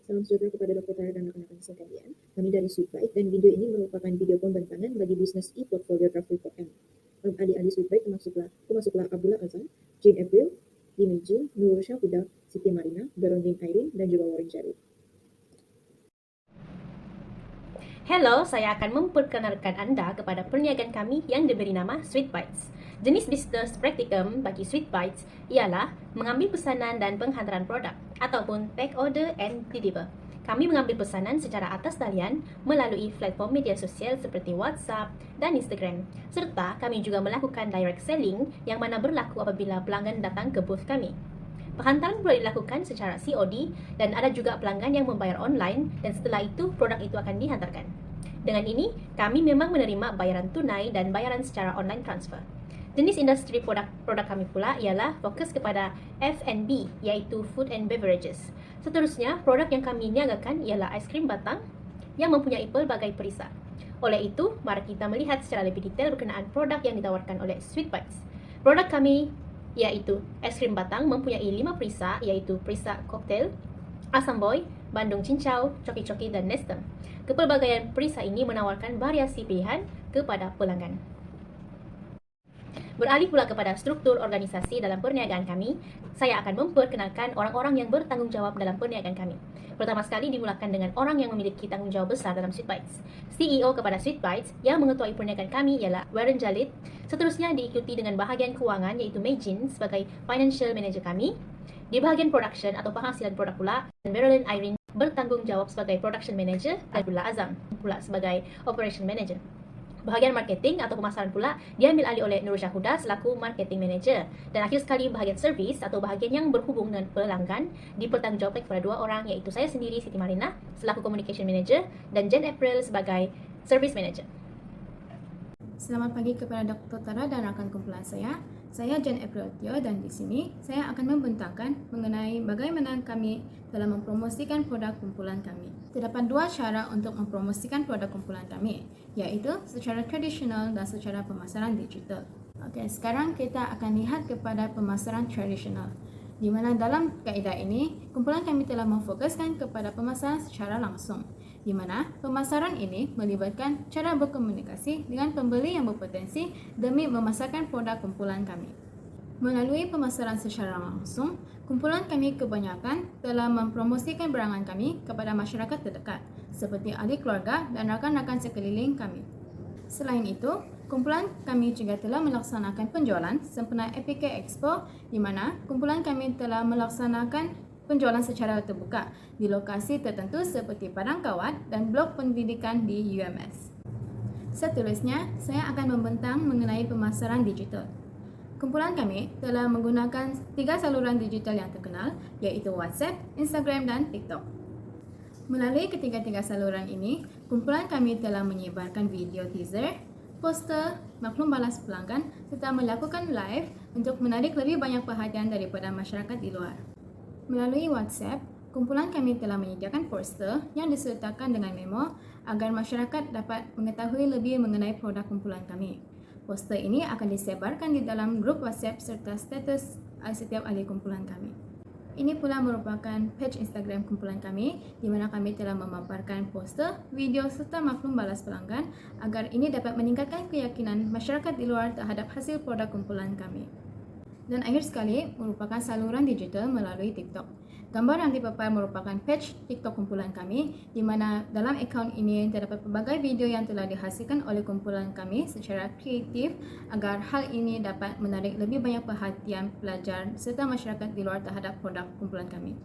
Salam sejahtera kepada Dr. Tara dan rekan-rekan sekalian. Kami dari Sweetbite dan video ini merupakan video pembentangan bagi bisnis e-portfolio Draft Report M. Ahli-ahli Sweetbite termasuklah Abdullah Azam, Jane April, Limei Jin, Nur Syahhuda, Siti Marina, Berondin Airin, dan juga Warren Jalil. Hello, saya akan memperkenalkan anda kepada perniagaan kami yang diberi nama Sweetbites. Jenis bisnes praktikum bagi Sweetbites ialah mengambil pesanan dan penghantaran produk ataupun take order and deliver. Kami mengambil pesanan secara atas talian melalui platform media sosial seperti WhatsApp dan Instagram. Serta kami juga melakukan direct selling yang mana berlaku apabila pelanggan datang ke booth kami. Penghantaran boleh dilakukan secara COD dan ada juga pelanggan yang membayar online dan setelah itu produk itu akan dihantarkan. Dengan ini, kami memang menerima bayaran tunai dan bayaran secara online transfer. Jenis industri produk kami pula ialah fokus kepada F&B, iaitu food and beverages. Seterusnya, produk yang kami niagakan ialah aiskrim batang yang mempunyai pelbagai perisa. Oleh itu, mari kita melihat secara lebih detail berkenaan produk yang ditawarkan oleh Sweetbites. Produk kami iaitu aiskrim batang mempunyai 5 perisa, iaitu perisa koktail, asam boy, Bandung cincau, coki-coki, dan nestem. Kepelbagaian perisa ini menawarkan variasi pilihan kepada pelanggan. Beralih pula kepada struktur organisasi dalam perniagaan kami, saya akan memperkenalkan orang-orang yang bertanggung jawab dalam perniagaan kami. Pertama sekali dimulakan dengan orang yang memiliki tanggung jawab besar dalam Sweetbites. CEO kepada Sweetbites yang mengetuai perniagaan kami ialah Warren Jalil. Seterusnya diikuti dengan bahagian keuangan iaitu Mei Jin sebagai Financial Manager kami. Di bahagian production atau penghasilan produk pula, Berondin Airin bertanggung jawab sebagai Production Manager dan Abdullah Azam pula sebagai Operation Manager. Bahagian marketing atau pemasaran pula diambil alih oleh Nur Syahhuda selaku Marketing Manager. Dan akhir sekali bahagian servis atau bahagian yang berhubung dengan pelanggan dipertanggungjawabkan kepada dua orang iaitu saya sendiri Siti Marina selaku Communication Manager dan Jane April sebagai Service Manager. Selamat pagi kepada Dr. Tara dan rakan kumpulan saya. Saya Jane April Teo dan di sini saya akan membentangkan mengenai bagaimana kami dalam mempromosikan produk kumpulan kami. Terdapat dua cara untuk mempromosikan produk kumpulan kami, iaitu secara tradisional dan secara pemasaran digital. Okey, sekarang kita akan lihat kepada pemasaran tradisional, di mana dalam kaedah ini, kumpulan kami telah memfokuskan kepada pemasaran secara langsung, di mana pemasaran ini melibatkan cara berkomunikasi dengan pembeli yang berpotensi demi memasarkan produk kumpulan kami. Melalui pemasaran secara langsung, kumpulan kami kebanyakan telah mempromosikan barangan kami kepada masyarakat terdekat, seperti ahli keluarga dan rakan-rakan sekeliling kami. Selain itu, kumpulan kami juga telah melaksanakan penjualan sempena APK Expo, di mana kumpulan kami telah melaksanakan penjualan secara terbuka di lokasi tertentu seperti Padang Kawat dan blok pendidikan di UMS. Seterusnya, saya akan membentang mengenai pemasaran digital. Kumpulan kami telah menggunakan 3 saluran digital yang terkenal, iaitu WhatsApp, Instagram, dan TikTok. Melalui ketiga-tiga saluran ini, kumpulan kami telah menyebarkan video teaser, poster, maklum balas pelanggan serta melakukan live untuk menarik lebih banyak perhatian daripada masyarakat di luar. Melalui WhatsApp, kumpulan kami telah menyediakan poster yang disertakan dengan memo agar masyarakat dapat mengetahui lebih mengenai produk kumpulan kami. Poster ini akan disebarkan di dalam grup WhatsApp serta status setiap ahli kumpulan kami. Ini pula merupakan page Instagram kumpulan kami, di mana kami telah memaparkan poster, video serta maklum balas pelanggan agar ini dapat meningkatkan keyakinan masyarakat di luar terhadap hasil produk kumpulan kami. Dan akhir sekali merupakan saluran digital melalui TikTok. Gambar yang dipapar merupakan page TikTok kumpulan kami, di mana dalam akaun ini terdapat pelbagai video yang telah dihasilkan oleh kumpulan kami secara kreatif agar hal ini dapat menarik lebih banyak perhatian pelajar serta masyarakat di luar terhadap produk kumpulan kami.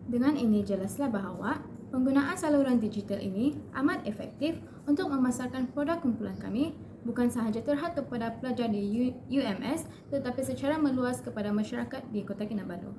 Dengan ini jelaslah bahawa penggunaan saluran digital ini amat efektif untuk memasarkan produk kumpulan kami bukan sahaja terhad kepada pelajar di UMS tetapi secara meluas kepada masyarakat di Kota Kinabalu.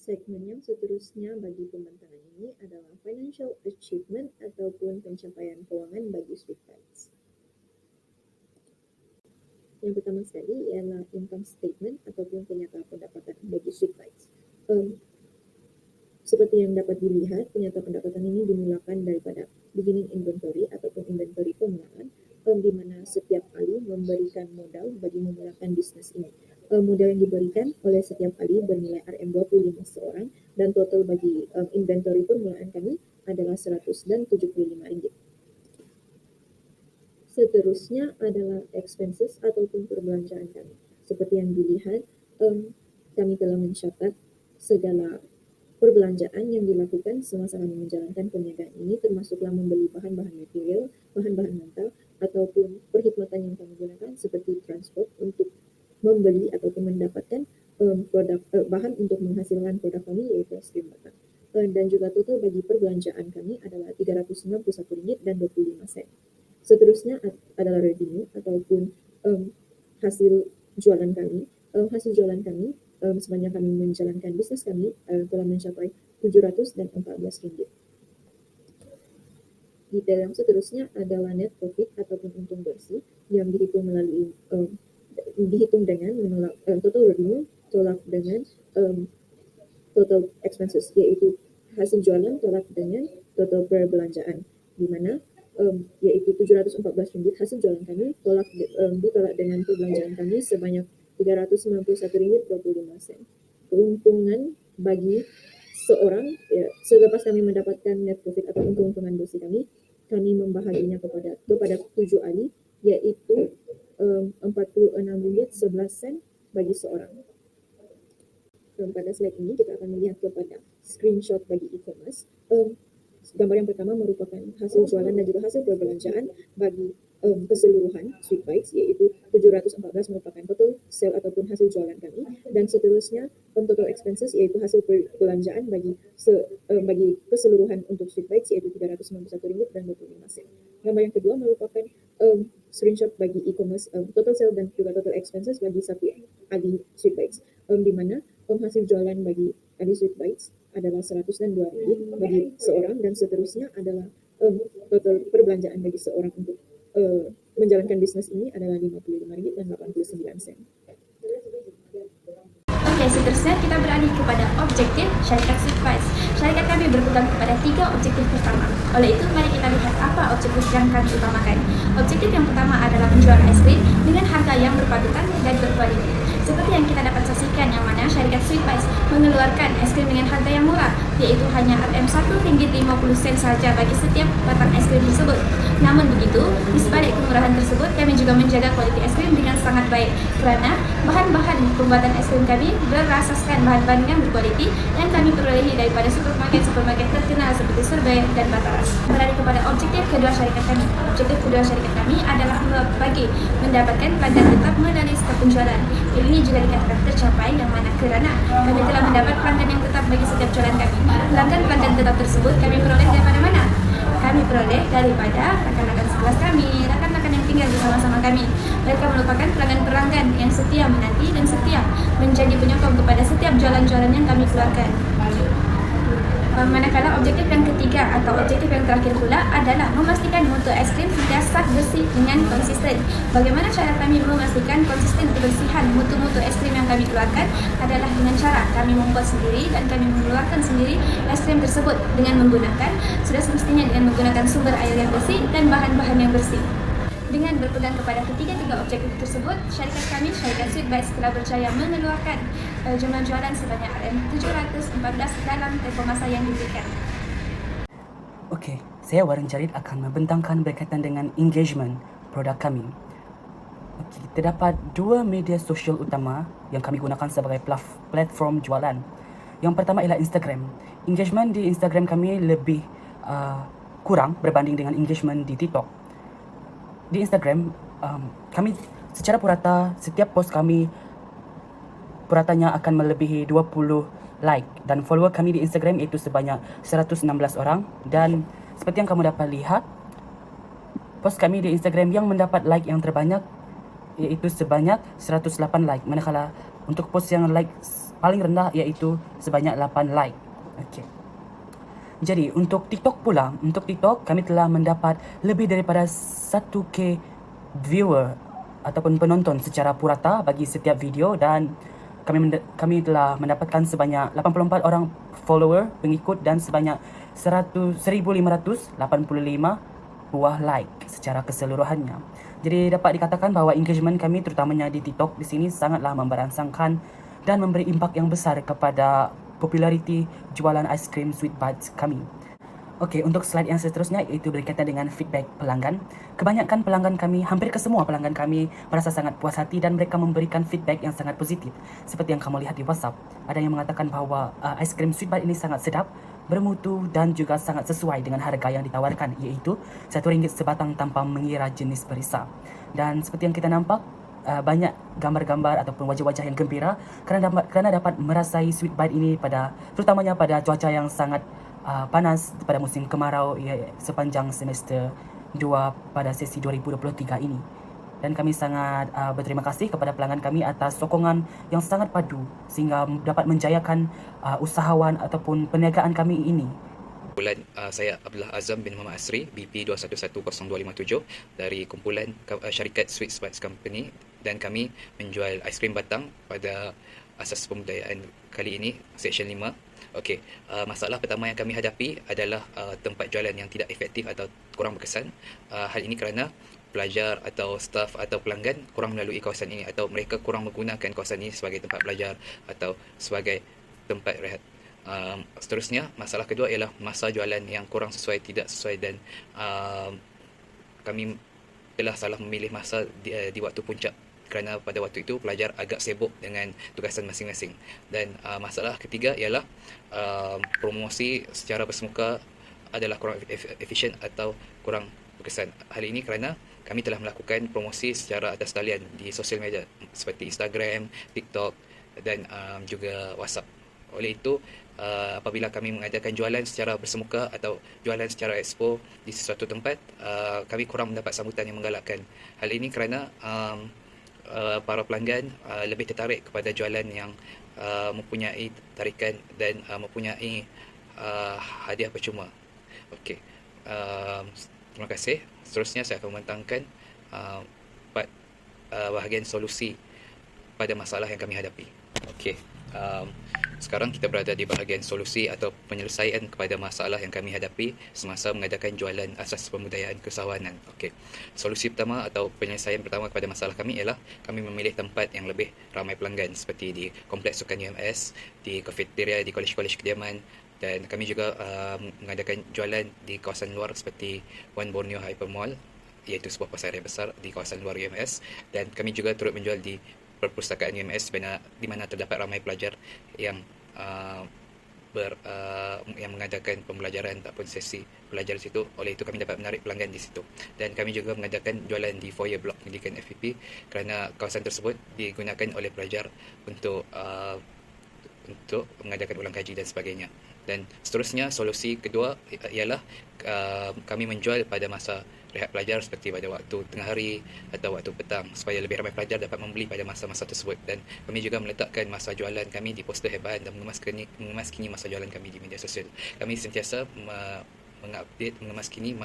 Segmen yang seterusnya bagi pembentangan ini adalah financial achievement ataupun pencapaian keuangan bagi Sweetbites. Yang pertama sekali ialah income statement ataupun penyataan pendapatan bagi Sweetbites. Seperti yang dapat dilihat, penyataan pendapatan ini dimulakan daripada beginning inventory ataupun inventory permulaan, di mana setiap kali memberikan modal bagi memulakan bisnes ini. modal yang diberikan oleh setiap ahli bernilai RM25 seorang, dan total bagi inventory permulaan kami adalah RM175. Seterusnya adalah expenses ataupun perbelanjaan kami. Seperti yang dilihat, kami telah mencatat segala perbelanjaan yang dilakukan semasa kami menjalankan perniagaan ini, termasuklah membeli bahan-bahan material, bahan-bahan mentah, ataupun perkhidmatan yang kami gunakan seperti transport untuk membeli ataupun mendapatkan bahan untuk menghasilkan produk kami, yaitu es krim batang. Dan juga total bagi perbelanjaan kami adalah RM391.25. Seterusnya adalah revenue ataupun hasil jualan kami. Hasil jualan kami sepanjang kami menjalankan bisnis kami telah mencapai RM714. Detail yang seterusnya adalah net profit ataupun untung bersih yang dihitung melalui dihitung dengan menolak total revenue tolak dengan total expenses, yaitu hasil jualan tolak dengan total perbelanjaan, di mana yaitu RM714 hasil jualan kami ditolak dengan perbelanjaan kami sebanyak RM391.25. Keuntungan bagi seorang, selepas kami mendapatkan net profit atau keuntungan bersih kami membahaginya kepada 7 ahli, yaitu RM46.11 bagi seorang. Pada slide ini kita akan melihat kepada screenshot bagi e-commerce. Gambar yang pertama merupakan hasil jualan dan juga hasil perbelanjaan bagi keseluruhan Sweet Bites, yaitu 714 merupakan total sale ataupun hasil jualan kami, dan seterusnya total expenses yaitu hasil perbelanjaan bagi keseluruhan untuk Sweet Bites, yaitu RM391.25. Gambar yang kedua merupakan screenshot bagi e-commerce total sale dan juga total expenses bagi satu ahli Sweet Bites, di mana hasil jualan bagi ahli Sweet Bites adalah RM102 bagi seorang, dan seterusnya adalah total perbelanjaan bagi seorang untuk menjalankan bisnis ini adalah RM55.89. Oke, seterusnya kita beralih kepada objektif syarikat Sweet Bites. Syarikat kami berpegang kepada 3 objektif pertama. Oleh itu, mari kita lihat apa objektif yang kami utamakan. Objektif yang pertama adalah menjual es krim dengan harga yang berpatutan dan berkualitas. Seperti yang kita dapat saksikan, yang mana syarikat Sweet Bites mengeluarkan es krim dengan harga yang murah, yaitu hanya RM1.50 saja bagi setiap batang es krim tersebut. Namun begitu, di sebalik kemurahan tersebut, kami juga menjaga kualitas es krim dengan sangat baik, karena bahan-bahan pembuatan es krim kami berasaskan bahan-bahan yang berkualitas yang kami perolehi daripada supermarket terkenal seperti Surabaya dan Bataras. Beralih kepada objektif kedua syarikat kami. Objektif kedua syarikat kami adalah bagi mendapatkan pelanggan tetap melalui setiap penjualan. Ini juga dikatakan tercapai, yang mana kerana kami telah mendapat pelanggan yang tetap bagi setiap jualan kami. Pelanggan tetap tersebut kami peroleh daripada mana? Kami peroleh daripada rakan-rakan sekelas kami, rakan-rakan yang tinggal bersama-sama kami. Mereka merupakan pelanggan-pelanggan yang setia menanti dan setia menjadi penyokong kepada setiap jualan-jualan yang kami keluarkan. Manakala objektif yang ketiga atau objektif yang terakhir pula adalah memastikan mutu es krim sentiasa bersih dengan konsisten. Bagaimana cara kami memastikan konsisten kebersihan mutu-mutu es krim yang kami keluarkan adalah dengan cara kami membuat sendiri dan kami mengeluarkan sendiri es krim tersebut dengan menggunakan, sudah semestinya dengan menggunakan sumber air yang bersih dan bahan-bahan yang bersih. Dengan berpegang kepada ketiga objektif tersebut, syarikat kami, syarikat Sweet Bites, telah berjaya mengeluarkan jumlah jualan sebanyak RM714 dalam tempoh masa yang diberikan. Okey, saya Warren Jarid akan membentangkan berkaitan dengan engagement produk kami. Okey, terdapat 2 media sosial utama yang kami gunakan sebagai platform jualan. Yang pertama ialah Instagram. Engagement di Instagram kami lebih kurang berbanding dengan engagement di TikTok. Di Instagram, kami secara purata, setiap post kami puratanya akan melebihi 20 like, dan follower kami di Instagram itu sebanyak 116 orang. Dan seperti yang kamu dapat lihat, post kami di Instagram yang mendapat like yang terbanyak iaitu sebanyak 108 like, manakala untuk post yang like paling rendah iaitu sebanyak 8 like. Okey. Jadi untuk TikTok pula, untuk TikTok kami telah mendapat lebih daripada 1K viewer ataupun penonton secara purata bagi setiap video, dan kami telah mendapatkan sebanyak 84 orang follower pengikut dan sebanyak 1,585 buah like secara keseluruhannya. Jadi dapat dikatakan bahawa engagement kami terutamanya di TikTok di sini sangatlah memberangsangkan dan memberi impak yang besar kepada populariti jualan aiskrim Sweet Bites kami. Okey, untuk slide yang seterusnya iaitu berkaitan dengan feedback pelanggan. Kebanyakan pelanggan kami, hampir kesemua pelanggan kami merasa sangat puas hati dan mereka memberikan feedback yang sangat positif. Seperti yang kamu lihat di WhatsApp, ada yang mengatakan bahawa aiskrim Sweet Bite ini sangat sedap, bermutu dan juga sangat sesuai dengan harga yang ditawarkan, iaitu RM1 sebatang tanpa mengira jenis perisa. Dan seperti yang kita nampak, banyak gambar-gambar ataupun wajah-wajah yang gembira kerana dapat merasai Sweet Bite ini terutamanya pada cuaca yang sangat panas pada musim kemarau sepanjang semester 2 pada sesi 2023 ini. Dan kami sangat berterima kasih kepada pelanggan kami atas sokongan yang sangat padu sehingga dapat menjayakan usahawan ataupun perniagaan kami ini. Kumpulan saya Abdullah Azam bin Muhammad Asri, BP 21100257 dari kumpulan syarikat Sweet Bites Company, dan kami menjual aiskrim batang pada asas pembudayaan kali ini, Seksyen 5. Okey, masalah pertama yang kami hadapi adalah tempat jualan yang tidak efektif atau kurang berkesan. Hal ini kerana pelajar atau staf atau pelanggan kurang melalui kawasan ini atau mereka kurang menggunakan kawasan ini sebagai tempat belajar atau sebagai tempat rehat. Seterusnya, masalah kedua ialah masa jualan yang kurang sesuai, tidak sesuai, dan kami telah salah memilih masa di waktu puncak kerana pada waktu itu pelajar agak sibuk dengan tugasan masing-masing. Dan masalah ketiga ialah promosi secara bersemuka adalah kurang efisien atau kurang berkesan. Hal ini kerana kami telah melakukan promosi secara atas talian di sosial media seperti Instagram, TikTok dan juga WhatsApp. Oleh itu, apabila kami mengadakan jualan secara bersemuka atau jualan secara expo di sesuatu tempat, kami kurang mendapat sambutan yang menggalakkan. Hal ini kerana para pelanggan lebih tertarik kepada jualan yang mempunyai tarikan dan mempunyai hadiah percuma. Okey, terima kasih. Seterusnya saya akan membentangkan bahagian solusi pada masalah yang kami hadapi. Okey, sekarang kita berada di bahagian solusi atau penyelesaian kepada masalah yang kami hadapi semasa mengadakan jualan asas pembudayaan keusahawanan. Okey, solusi pertama atau penyelesaian pertama kepada masalah kami ialah kami memilih tempat yang lebih ramai pelanggan seperti di Kompleks Sukan UMS, di kafeteria di kolej-kolej kediaman, dan kami juga mengadakan jualan di kawasan luar seperti One Borneo Hyper Mall, iaitu sebuah pasar yang besar di kawasan luar UMS, dan kami juga turut menjual di perpustakaan UMS di mana terdapat ramai pelajar yang yang mengadakan pembelajaran ataupun sesi belajar di situ. Oleh itu kami dapat menarik pelanggan di situ. Dan kami juga mengadakan jualan di foyer blok pendidikan FPP kerana kawasan tersebut digunakan oleh pelajar untuk mengadakan ulang kaji dan sebagainya. Dan seterusnya, solusi kedua ialah kami menjual pada masa rehat pelajar seperti pada waktu tengah hari atau waktu petang supaya lebih ramai pelajar dapat membeli pada masa-masa tersebut. Dan kami juga meletakkan masa jualan kami di poster hebahan dan mengemaskini masa jualan kami di media sosial. Kami sentiasa mengupdate, mengemaskini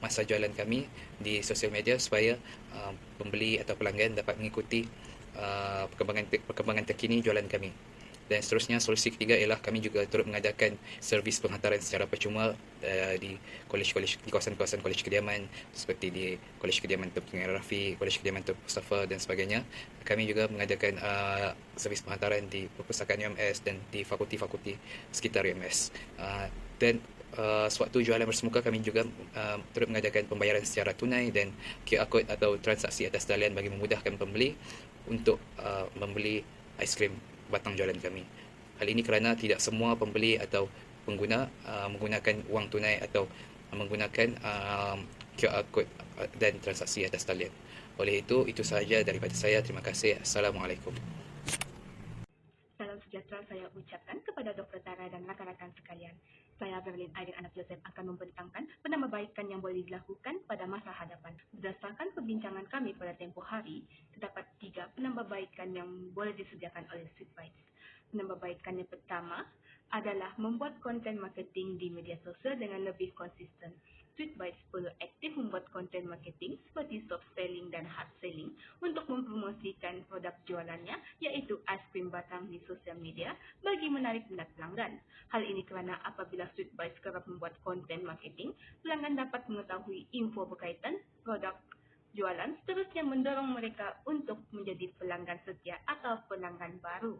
masa jualan kami di sosial media supaya pembeli atau pelanggan dapat mengikuti perkembangan terkini jualan kami. Dan seterusnya, solusi ketiga ialah kami juga turut mengadakan servis penghantaran secara percuma di kolej-kolej, di kawasan-kawasan kolej kediaman seperti di Kolej Kediaman Tun Pengarah Rafi, Kolej Kediaman Tun Mustafa dan sebagainya. Kami juga mengadakan servis penghantaran di perpustakaan UMS dan di fakulti-fakulti sekitar UMS. Dan sewaktu jualan bersemuka, kami juga turut mengadakan pembayaran secara tunai dan QR code atau transaksi atas talian bagi memudahkan pembeli untuk membeli aiskrim batang jualan kami. Hal ini kerana tidak semua pembeli atau pengguna menggunakan wang tunai atau menggunakan QR code dan transaksi atas talian. Oleh itu sahaja daripada saya. Terima kasih. Assalamualaikum. Salam sejahtera saya ucapkan kepada Dr. Tara dan rakan-rakan sekalian. Saya Berlin Aidin Anak Joseph akan membentangkan penambahbaikan yang boleh dilakukan pada masa hadapan. Berdasarkan perbincangan kami pada tempoh hari, terdapat 3 penambahbaikan yang boleh disediakan oleh Sweet Bites. Penambahbaikan yang pertama, adalah membuat konten marketing di media sosial dengan lebih konsisten. Sweetbites perlu aktif membuat konten marketing seperti soft selling dan hard selling untuk mempromosikan produk jualannya, iaitu aiskrim batang di sosial media bagi menarik minat pelanggan. Hal ini kerana apabila Sweetbites kerap membuat konten marketing, pelanggan dapat mengetahui info berkaitan produk jualan, seterusnya mendorong mereka untuk menjadi pelanggan setia atau pelanggan baru.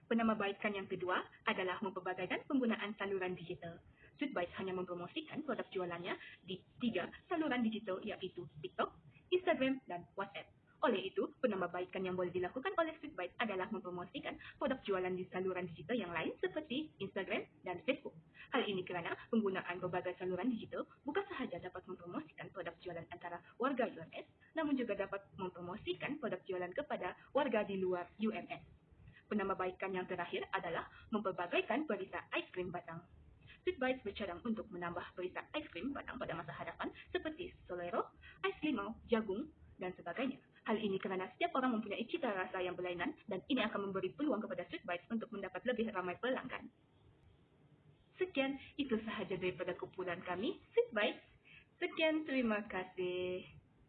Penambahbaikan yang kedua adalah mempelbagaikan penggunaan saluran digital. Sweetbites hanya mempromosikan produk jualannya di 3 saluran digital, iaitu TikTok, Instagram, dan WhatsApp. Oleh itu, penambahbaikan yang boleh dilakukan oleh Sweetbites adalah mempromosikan produk jualan di saluran digital yang lain seperti Instagram dan Facebook. Hal ini kerana penggunaan berbagai saluran digital bukan sahaja dapat mempromosikan produk jualan antara warga UMS, namun juga dapat mempromosikan produk jualan kepada warga di luar UMS. Penambahbaikan yang terakhir adalah mempelbagaikan berita aiskrim batang. Sweetbites bercadang untuk menambah berita aiskrim batang pada masa hadapan seperti Solero, ais limau, jagung, dan sebagainya. Hal ini kerana setiap orang mempunyai cita rasa yang berlainan dan ini akan memberi peluang kepada Sweetbites untuk mendapat lebih ramai pelanggan. Sekian, itu sahaja daripada kumpulan kami, Sweetbites. Sekian, terima kasih.